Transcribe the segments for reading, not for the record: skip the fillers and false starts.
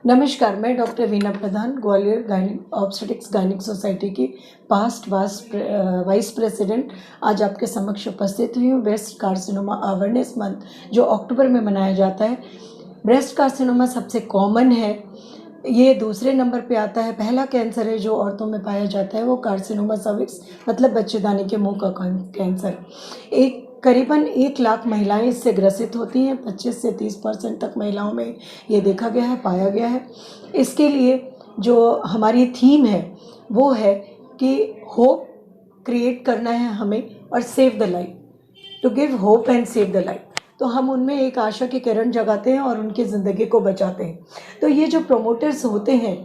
नमस्कार, मैं डॉक्टर वीना प्रधान, Gwalior obstetrics gynaec society की पास्ट वाइस प्रेसिडेंट आज आपके समक्ष उपस्थित हुई हूँ। ब्रेस्ट कार्सिनोमा अवेयरनेस मंथ जो अक्टूबर में मनाया जाता है। ब्रेस्ट कार्सिनोमा सबसे कॉमन है, ये दूसरे नंबर पे आता है। पहला कैंसर है जो औरतों में पाया जाता है वो कार्सिनोमा सर्विक्स मतलब बच्चेदानी के मुंह का कैंसर। करीबन 1 लाख महिलाएं इससे ग्रसित होती हैं। 25 से 30% तक महिलाओं में ये देखा गया है, पाया गया है। इसके लिए जो हमारी थीम है वो है कि होप क्रिएट करना है हमें और save the life, to give hope and save the life. तो हम उनमें एक आशा की किरण जगाते हैं और उनकी ज़िंदगी को बचाते हैं। तो ये जो प्रोमोटर्स होते हैं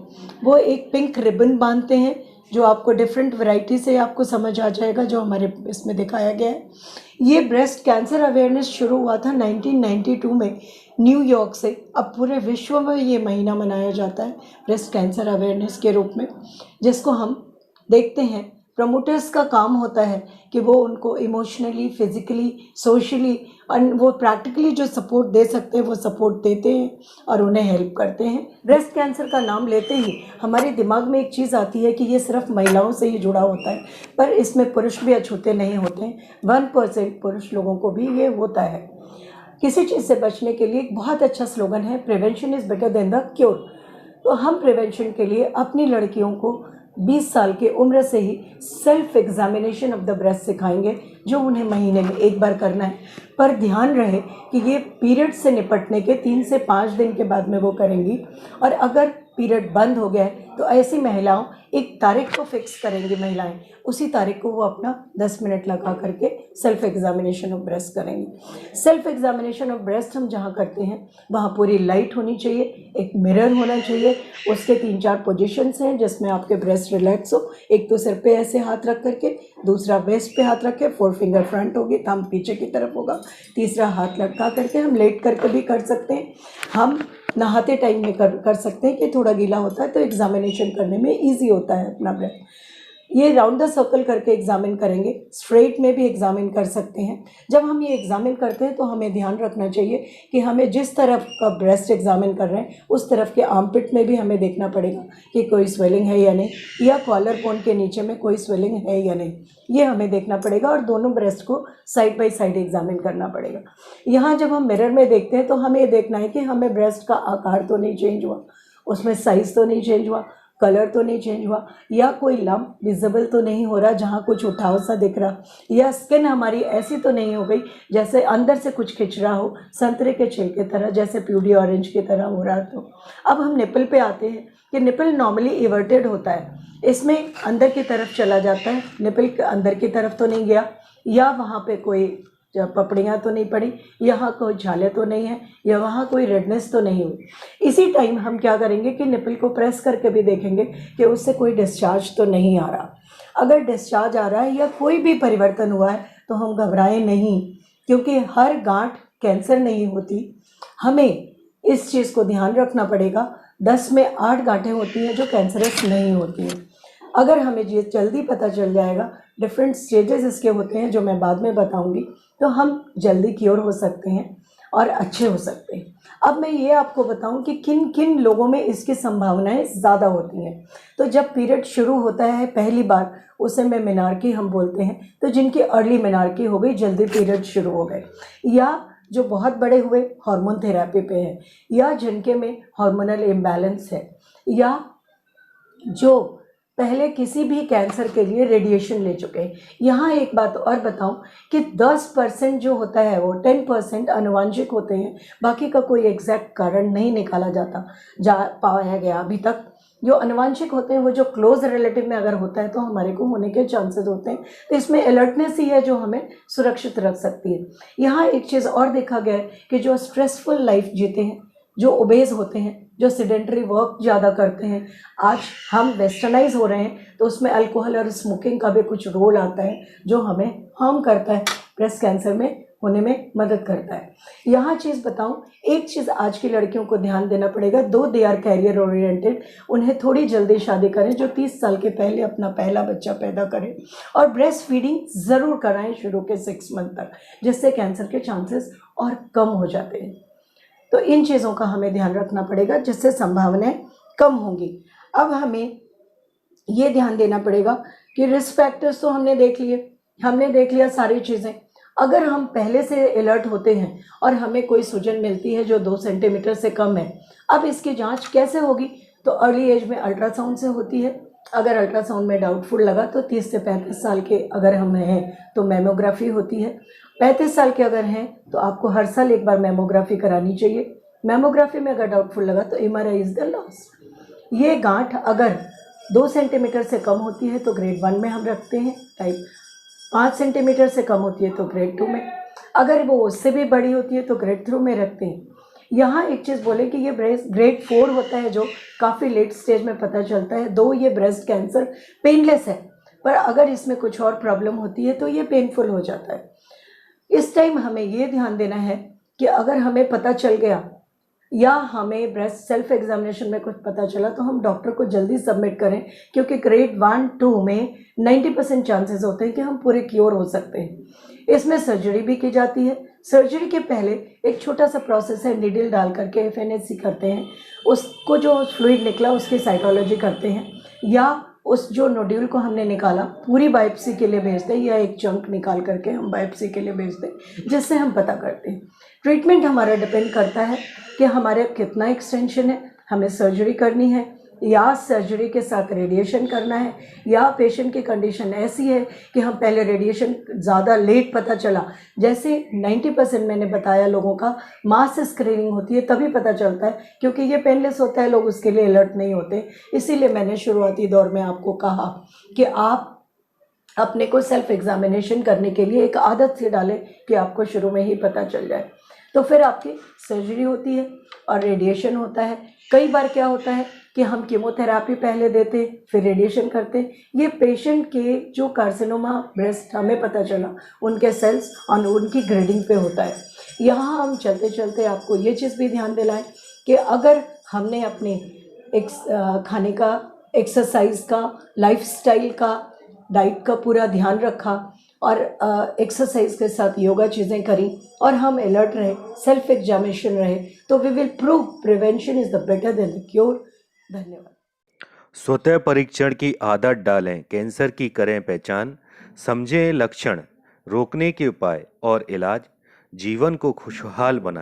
वो एक पिंक रिबन बांधते हैं जो आपको डिफरेंट वैरायटी से आपको समझ आ जाएगा, जो हमारे इसमें दिखाया गया है। ये ब्रेस्ट कैंसर अवेयरनेस शुरू हुआ था 1992 में न्यूयॉर्क से। अब पूरे विश्व में ये महीना मनाया जाता है ब्रेस्ट कैंसर अवेयरनेस के रूप में, जिसको हम देखते हैं। प्रमोटर्स का काम होता है कि वो उनको इमोशनली, फिजिकली, सोशली और वो प्रैक्टिकली जो सपोर्ट दे सकते हैं वो सपोर्ट देते हैं और उन्हें हेल्प करते हैं। ब्रेस्ट कैंसर का नाम लेते ही हमारे दिमाग में एक चीज़ आती है कि ये सिर्फ महिलाओं से ही जुड़ा होता है, पर इसमें पुरुष भी अछूते नहीं होते हैं। 1% पुरुष लोगों को भी ये होता है। किसी चीज़ से बचने के लिए एक बहुत अच्छा स्लोगन है, prevention is better than the cure. तो हम प्रिवेंशन के लिए अपनी लड़कियों को 20 साल की उम्र से ही self examination of the breast सिखाएंगे, जो उन्हें महीने में एक बार करना है। पर ध्यान रहे कि ये पीरियड से निपटने के 3 से 5 दिन के बाद में वो करेंगी। और अगर पीरियड बंद हो गया है तो ऐसी महिलाओं एक तारीख को फिक्स करेंगी महिलाएं, उसी तारीख को वो अपना 10 मिनट लगा करके सेल्फ एग्जामिनेशन ऑफ ब्रेस्ट करेंगी। सेल्फ एग्जामिनेशन ऑफ ब्रेस्ट हम जहाँ करते हैं वहाँ पूरी लाइट होनी चाहिए, एक मिरर होना चाहिए। उसके 3-4 पोजीशंस हैं जिसमें आपके ब्रेस्ट रिलैक्स हो। एक तो सिर पे ऐसे हाथ रख करके, दूसरा वेस्ट पे हाथ रख के, 4 फिंगर फ्रंट होगी, थंब पीछे की तरफ होगा, तीसरा हाथ लटका करके। हम लेट करके भी कर सकते हैं, हम नहाते टाइम में कर सकते हैं कि थोड़ा गीला होता है तो एग्जामिनेशन करने में इजी होता है अपना ब्रेथ। ये राउंड द सर्कल करके एग्जामिन करेंगे, स्ट्रेट में भी एग्जामिन कर सकते हैं। जब हम ये एग्जामिन करते हैं तो हमें ध्यान रखना चाहिए कि हमें जिस तरफ का ब्रेस्ट एग्जामिन कर रहे हैं उस तरफ के आर्मपिट में भी हमें देखना पड़ेगा कि कोई स्वेलिंग है या नहीं, या कॉलर बोन के नीचे में कोई स्वेलिंग है या नहीं, ये हमें देखना पड़ेगा। और दोनों ब्रेस्ट को साइड बाई साइड एग्जामिन करना पड़ेगा। यहाँ जब हम मिरर में देखते हैं तो हमें ये देखना है कि हमें ब्रेस्ट का आकार तो नहीं चेंज हुआ, उसमें साइज़ तो नहीं चेंज हुआ, कलर तो नहीं चेंज हुआ, या कोई लम्प विजिबल तो नहीं हो रहा जहाँ कुछ उठाव सा दिख रहा, या स्किन हमारी ऐसी तो नहीं हो गई जैसे अंदर से कुछ खिंच रहा हो, संतरे के छिल की तरह, जैसे प्यूडी ऑरेंज की तरह हो रहा। तो अब हम निपल पे आते हैं कि निपल नॉर्मली इवर्टेड होता है, इसमें अंदर की तरफ चला जाता है, निपल के अंदर की तरफ तो नहीं गया, या वहाँ पे कोई पपड़ियाँ तो नहीं पड़ी, यहाँ कोई झाले तो नहीं है, या वहाँ कोई रेडनेस तो नहीं हुई। इसी टाइम हम क्या करेंगे कि निपल को प्रेस करके भी देखेंगे कि उससे कोई डिस्चार्ज तो नहीं आ रहा। अगर डिस्चार्ज आ रहा है या कोई भी परिवर्तन हुआ है तो हम घबराएं नहीं, क्योंकि हर गांठ कैंसर नहीं होती। हमें इस चीज़ को ध्यान रखना पड़ेगा। 10 में 8 गांठें होती हैं जो कैंसरस नहीं होती हैं। अगर हमें ये जल्दी पता चल जाएगा, डिफरेंट स्टेजेस इसके होते हैं जो मैं बाद में बताऊंगी, तो हम जल्दी क्योर हो सकते हैं और अच्छे हो सकते हैं। अब मैं ये आपको बताऊं कि किन किन लोगों में इसकी संभावनाएं ज़्यादा होती हैं। तो जब पीरियड शुरू होता है पहली बार, उसे में मेनार्की हम बोलते हैं। तो जिनकी अर्ली मेनार्की हो गई, जल्दी पीरियड शुरू हो गए, या जो बहुत बड़े हुए हार्मोन थेरेपी पे हैं, या जिनके में हार्मोनल इम्बैलेंस है, या जो पहले किसी भी कैंसर के लिए रेडिएशन ले चुके हैं। यहाँ एक बात और बताऊं कि 10% जो होता है वो 10% आनुवंशिक होते हैं, बाकी का कोई एग्जैक्ट कारण नहीं निकाला पाया गया अभी तक। जो आनुवंशिक होते हैं वो जो क्लोज रिलेटिव में अगर होता है तो हमारे को होने के चांसेस होते हैं। तो इसमें अलर्टनेस ही है जो हमें सुरक्षित रख सकती है। यहाँ एक चीज़ और देखा गया है कि जो स्ट्रेसफुल लाइफ जीते हैं, जो ओबेज होते हैं, जो सेडेंटरी वर्क ज़्यादा करते हैं, आज हम वेस्टर्नाइज हो रहे हैं तो उसमें अल्कोहल और स्मोकिंग का भी कुछ रोल आता है जो हमें हार्म करता है, ब्रेस्ट कैंसर में होने में मदद करता है। यहाँ चीज़ बताऊँ, एक चीज़ आज की लड़कियों को ध्यान देना पड़ेगा, दो दे आर कैरियर ओरिएंटेड, उन्हें थोड़ी जल्दी शादी करें, जो 30 साल के पहले अपना पहला बच्चा पैदा करें, और ब्रेस्ट फीडिंग ज़रूर कराएं शुरू के 6 मंथ तक, जिससे कैंसर के चांसेस और कम हो जाते हैं। तो इन चीज़ों का हमें ध्यान रखना पड़ेगा, जिससे संभावनाएं कम होंगी। अब हमें ये ध्यान देना पड़ेगा कि रिस्क फैक्टर्स तो हमने देख लिया सारी चीज़ें। अगर हम पहले से अलर्ट होते हैं और हमें कोई सूजन मिलती है जो 2 सेंटीमीटर से कम है, अब इसकी जांच कैसे होगी? तो अर्ली एज में अल्ट्रासाउंड से होती है। अगर अल्ट्रासाउंड में डाउटफुल लगा तो 30 से 35 साल के अगर हम हैं तो मैमोग्राफी होती है। 35 साल के अगर हैं तो आपको हर साल एक बार मैमोग्राफी करानी चाहिए। मैमोग्राफी में अगर डाउटफुल लगा तो MRI इज द लास्ट। ये गांठ अगर 2 सेंटीमीटर से कम होती है तो ग्रेड 1 में हम रखते हैं टाइप, 5 सेंटीमीटर से कम होती है तो ग्रेड 2 में, अगर वो उससे भी बड़ी होती है तो ग्रेड 3 में रखते हैं। यहाँ एक चीज़ बोले कि ये ग्रेड 4 होता है जो काफ़ी लेट स्टेज में पता चलता है, दो ये ब्रेस्ट कैंसर पेनलेस है, पर अगर इसमें कुछ और प्रॉब्लम होती है तो ये पेनफुल हो जाता है। इस टाइम हमें ये ध्यान देना है कि अगर हमें पता चल गया या हमें ब्रेस्ट सेल्फ एग्जामिनेशन में कुछ पता चला तो हम डॉक्टर को जल्दी सबमिट करें, क्योंकि ग्रेड 1-2 में 90% चांसेस होते हैं कि हम पूरे क्योर हो सकते हैं। इसमें सर्जरी भी की जाती है। सर्जरी के पहले एक छोटा सा प्रोसेस है, नीडल डाल करके FNAC करते हैं, उसको जो फ्लूइड निकला उसकी साइटोलॉजी करते हैं, या उस जो नोड्यूल को हमने निकाला पूरी बायोप्सी के लिए भेज दें, या एक चंक निकाल करके हम बायोप्सी के लिए भेज दें, जिससे हम पता करते हैं। ट्रीटमेंट हमारा डिपेंड करता है कि हमारे कितना एक्सटेंशन है, हमें सर्जरी करनी है या सर्जरी के साथ रेडिएशन करना है, या पेशेंट की कंडीशन ऐसी है कि हम पहले रेडिएशन ज़्यादा लेट पता चला, जैसे 90% मैंने बताया लोगों का मास स्क्रीनिंग होती है तभी पता चलता है, क्योंकि ये पेनलेस होता है, लोग उसके लिए अलर्ट नहीं होते। इसीलिए मैंने शुरुआती दौर में आपको कहा कि आप अपने को सेल्फ एग्जामिनेशन करने के लिए एक आदत से डालें कि आपको शुरू में ही पता चल जाए। तो फिर आपकी सर्जरी होती है और रेडिएशन होता है। कई बार क्या होता है कि हम कीमोथेरापी पहले देते फिर रेडिएशन करते। ये पेशेंट के जो कार्सिनोमा ब्रेस्ट हमें पता चला उनके सेल्स और उनकी ग्रेडिंग पे होता है। यहाँ हम चलते चलते आपको ये चीज़ भी ध्यान दिलाएं कि अगर हमने अपने खाने का, एक्सरसाइज का, लाइफस्टाइल का, डाइट का पूरा ध्यान रखा और एक्सरसाइज के साथ योगा चीज़ें करी और हम अलर्ट रहे, सेल्फ एग्जामिनेशन रहे, तो we will prove prevention is the better than the cure. धन्यवाद। स्वतः परीक्षण की आदत डालें, कैंसर की करें पहचान, समझें लक्षण, रोकने के उपाय और इलाज, जीवन को खुशहाल बनाएं।